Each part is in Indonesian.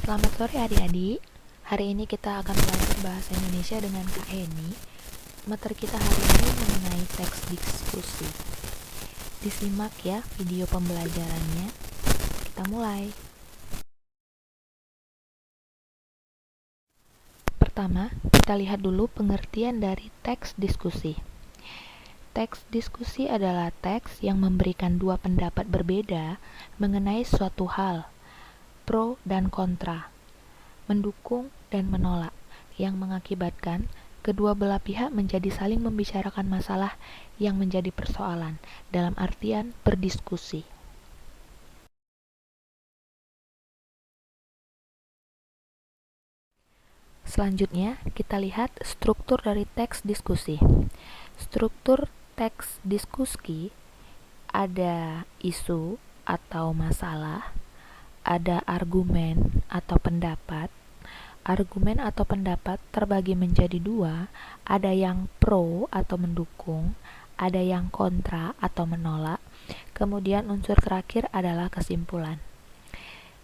Selamat sore adik-adik. Hari ini kita akan belajar bahasa Indonesia dengan Kak Heni. Materi kita hari ini mengenai teks diskusi. Disimak ya video pembelajarannya. Kita mulai. Pertama, kita lihat dulu pengertian dari teks diskusi. Teks diskusi adalah teks yang memberikan dua pendapat berbeda mengenai suatu hal, pro dan kontra, mendukung dan menolak, yang mengakibatkan kedua belah pihak menjadi saling membicarakan masalah yang menjadi persoalan, dalam artian berdiskusi. Selanjutnya, kita lihat struktur dari teks diskusi. Struktur teks diskusi ada isu atau masalah, ada argumen atau pendapat. Argumen atau pendapat terbagi menjadi dua, ada yang pro atau mendukung, ada yang kontra atau menolak, kemudian unsur terakhir adalah kesimpulan.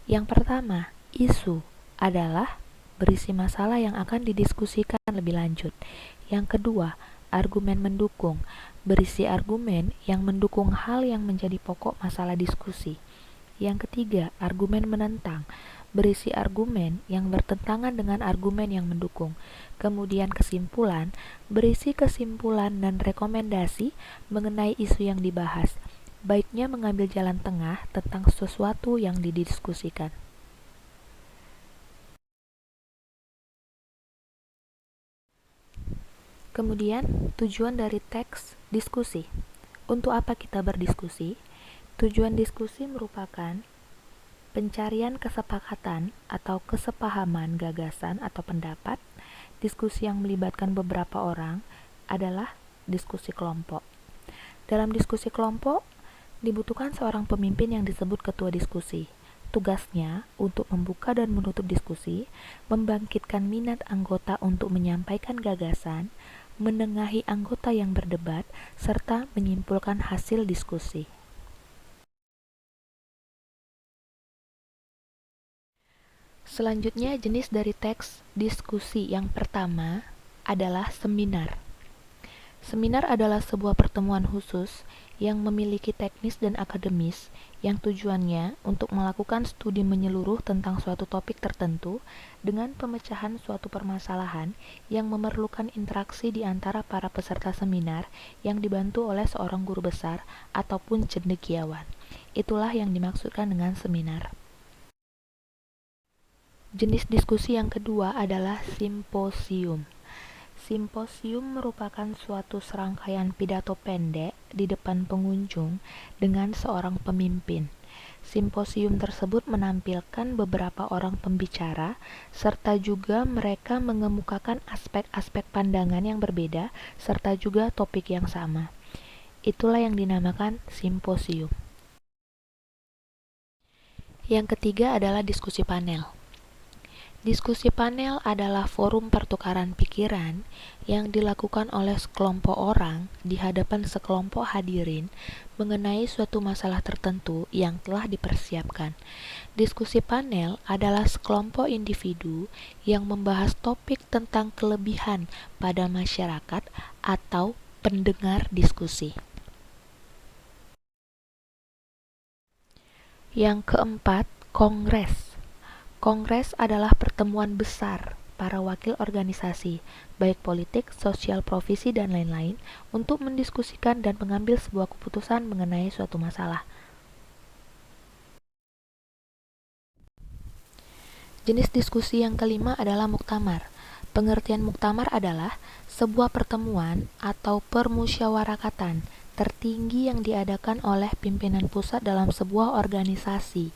Yang pertama, isu adalah berisi masalah yang akan didiskusikan lebih lanjut. Yang kedua, argumen mendukung, berisi argumen yang mendukung hal yang menjadi pokok masalah diskusi. Yang ketiga, argumen menentang, berisi argumen yang bertentangan dengan argumen yang mendukung. Kemudian kesimpulan, berisi kesimpulan dan rekomendasi mengenai isu yang dibahas. Baiknya mengambil jalan tengah tentang sesuatu yang didiskusikan. Kemudian, tujuan dari teks diskusi. Untuk apa kita berdiskusi? Tujuan diskusi merupakan pencarian kesepakatan atau kesepahaman gagasan atau pendapat. Diskusi yang melibatkan beberapa orang adalah diskusi kelompok. Dalam diskusi kelompok, dibutuhkan seorang pemimpin yang disebut ketua diskusi. Tugasnya untuk membuka dan menutup diskusi, membangkitkan minat anggota untuk menyampaikan gagasan, menengahi anggota yang berdebat, serta menyimpulkan hasil diskusi. Selanjutnya, jenis dari teks diskusi yang pertama adalah seminar. Seminar adalah sebuah pertemuan khusus yang memiliki teknis dan akademis yang tujuannya untuk melakukan studi menyeluruh tentang suatu topik tertentu dengan pemecahan suatu permasalahan yang memerlukan interaksi di antara para peserta seminar yang dibantu oleh seorang guru besar ataupun cendekiawan. Itulah yang dimaksudkan dengan seminar. Jenis diskusi yang kedua adalah simposium. Simposium merupakan suatu serangkaian pidato pendek di depan pengunjung dengan seorang pemimpin. Simposium tersebut menampilkan beberapa orang pembicara, serta juga mereka mengemukakan aspek-aspek pandangan yang berbeda, serta juga topik yang sama. Itulah yang dinamakan simposium. Yang ketiga adalah diskusi panel. Diskusi panel adalah forum pertukaran pikiran yang dilakukan oleh sekelompok orang di hadapan sekelompok hadirin mengenai suatu masalah tertentu yang telah dipersiapkan. Diskusi panel adalah sekelompok individu yang membahas topik tentang kelebihan pada masyarakat atau pendengar diskusi. Yang keempat, kongres. Kongres adalah pertemuan besar para wakil organisasi, baik politik, sosial, profesi, dan lain-lain, untuk mendiskusikan dan mengambil sebuah keputusan mengenai suatu masalah. Jenis diskusi yang kelima adalah muktamar. Pengertian muktamar adalah sebuah pertemuan atau permusyawarakatan tertinggi yang diadakan oleh pimpinan pusat dalam sebuah organisasi,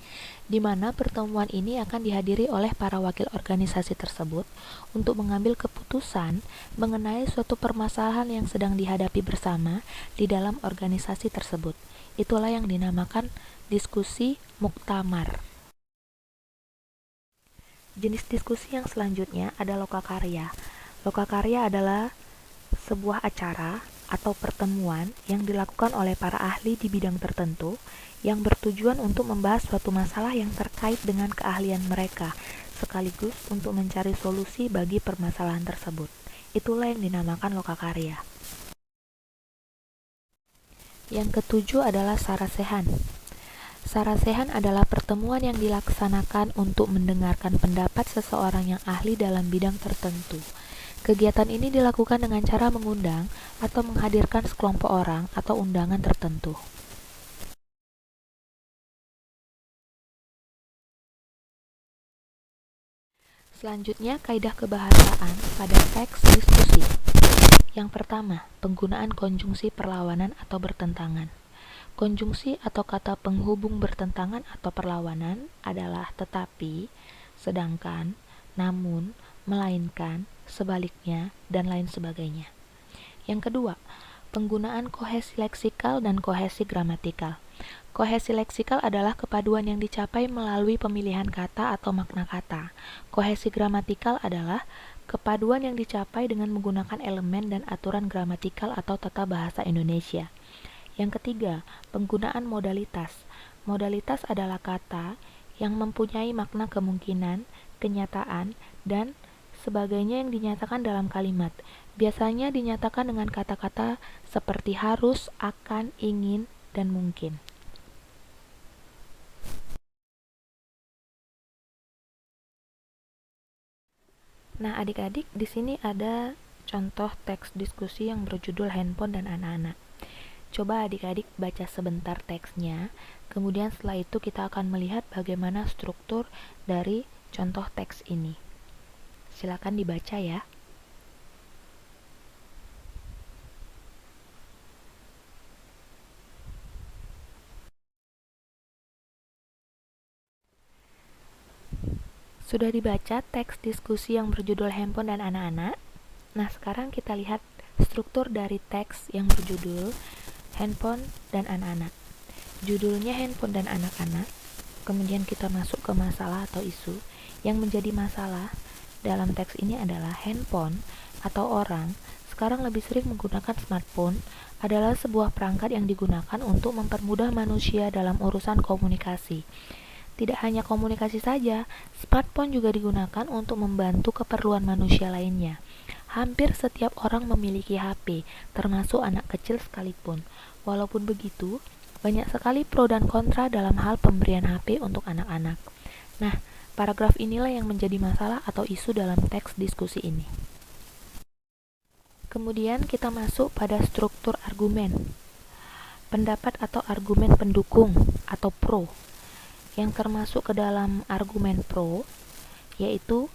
di mana pertemuan ini akan dihadiri oleh para wakil organisasi tersebut untuk mengambil keputusan mengenai suatu permasalahan yang sedang dihadapi bersama di dalam organisasi tersebut. Itulah yang dinamakan diskusi muktamar. Jenis diskusi yang selanjutnya ada lokakarya. Lokakarya adalah sebuah acara atau pertemuan yang dilakukan oleh para ahli di bidang tertentu yang bertujuan untuk membahas suatu masalah yang terkait dengan keahlian mereka, sekaligus untuk mencari solusi bagi permasalahan tersebut. Itulah yang dinamakan lokakarya. Yang ketujuh adalah sarasehan. Sarasehan adalah pertemuan yang dilaksanakan untuk mendengarkan pendapat seseorang yang ahli dalam bidang tertentu. Kegiatan ini dilakukan dengan cara mengundang atau menghadirkan sekelompok orang atau undangan tertentu. Selanjutnya, kaidah kebahasaan pada teks diskusi. Yang pertama, penggunaan konjungsi perlawanan atau bertentangan. Konjungsi atau kata penghubung bertentangan atau perlawanan adalah tetapi, sedangkan, namun, melainkan, sebaliknya, dan lain sebagainya. Yang kedua, penggunaan kohesi leksikal dan kohesi gramatikal. Kohesi leksikal adalah kepaduan yang dicapai melalui pemilihan kata atau makna kata. Kohesi gramatikal adalah kepaduan yang dicapai dengan menggunakan elemen dan aturan gramatikal atau tata bahasa Indonesia. Yang ketiga, penggunaan modalitas. Modalitas adalah kata yang mempunyai makna kemungkinan, kenyataan, dan sebagainya yang dinyatakan dalam kalimat. Biasanya dinyatakan dengan kata-kata seperti harus, akan, ingin, dan mungkin. Nah, adik-adik, di sini ada contoh teks diskusi yang berjudul handphone dan anak-anak. Coba adik-adik baca sebentar teksnya, kemudian setelah itu kita akan melihat bagaimana struktur dari contoh teks ini. Silakan dibaca ya. Sudah dibaca teks diskusi yang berjudul handphone dan anak-anak? Nah, sekarang kita lihat struktur dari teks yang berjudul handphone dan anak-anak. Judulnya handphone dan anak-anak, kemudian kita masuk ke masalah atau isu. Yang menjadi masalah dalam teks ini adalah handphone atau orang sekarang lebih sering menggunakan smartphone adalah sebuah perangkat yang digunakan untuk mempermudah manusia dalam urusan komunikasi. Tidak hanya komunikasi saja, smartphone juga digunakan untuk membantu keperluan manusia lainnya. Hampir setiap orang memiliki HP, termasuk anak kecil sekalipun. Walaupun begitu, banyak sekali pro dan kontra dalam hal pemberian HP untuk anak-anak. Nah, paragraf inilah yang menjadi masalah atau isu dalam teks diskusi ini. Kemudian kita masuk pada struktur argumen. Pendapat atau argumen pendukung atau pro. Yang termasuk ke dalam argumen pro, yaitu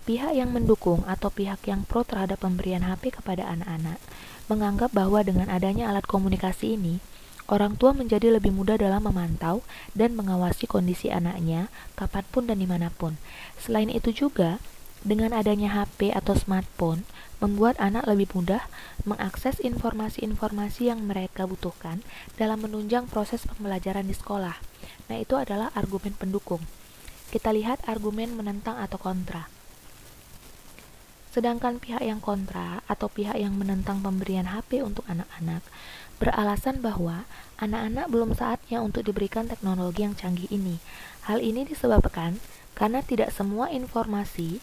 pihak yang mendukung atau pihak yang pro terhadap pemberian HP kepada anak-anak, menganggap bahwa dengan adanya alat komunikasi ini, orang tua menjadi lebih mudah dalam memantau dan mengawasi kondisi anaknya kapanpun dan dimanapun. Selain itu juga, dengan adanya HP atau smartphone, membuat anak lebih mudah mengakses informasi-informasi yang mereka butuhkan dalam menunjang proses pembelajaran di sekolah. Nah, itu adalah argumen pendukung. Kita lihat argumen menentang atau kontra. Sedangkan pihak yang kontra atau pihak yang menentang pemberian HP untuk anak-anak beralasan bahwa anak-anak belum saatnya untuk diberikan teknologi yang canggih ini. Hal ini disebabkan karena tidak semua informasi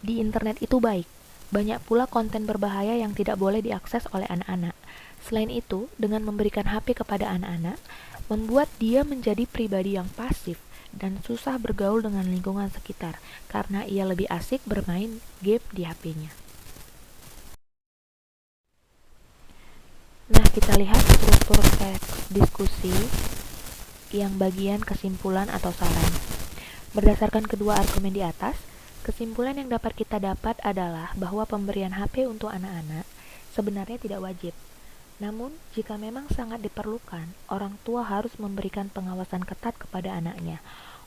di internet itu baik. Banyak pula konten berbahaya yang tidak boleh diakses oleh anak-anak. Selain itu, dengan memberikan HP kepada anak-anak, membuat dia menjadi pribadi yang pasif dan susah bergaul dengan lingkungan sekitar karena ia lebih asik bermain game di HP-nya. Nah, kita lihat struktur teks diskusi yang bagian kesimpulan atau saran. Berdasarkan kedua argumen di atas, kesimpulan yang dapat kita dapat adalah bahwa pemberian HP untuk anak-anak sebenarnya tidak wajib. Namun, jika memang sangat diperlukan, orang tua harus memberikan pengawasan ketat kepada anaknya.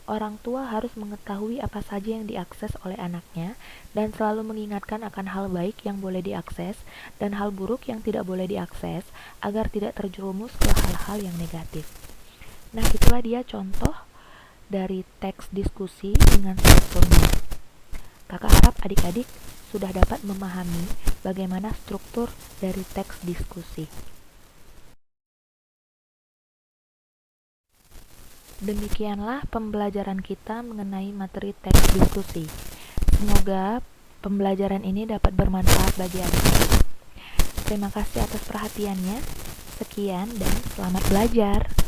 Orang tua harus mengetahui apa saja yang diakses oleh anaknya dan selalu mengingatkan akan hal baik yang boleh diakses dan hal buruk yang tidak boleh diakses agar tidak terjerumus ke hal-hal yang negatif. Nah, itulah dia contoh dari teks diskusi dengan strukturnya. Kakak harap adik-adik sudah dapat memahami bagaimana struktur dari teks diskusi. Demikianlah pembelajaran kita mengenai materi teks diskusi. Semoga pembelajaran ini dapat bermanfaat bagi adik-adik. Terima kasih atas perhatiannya. Sekian dan selamat belajar.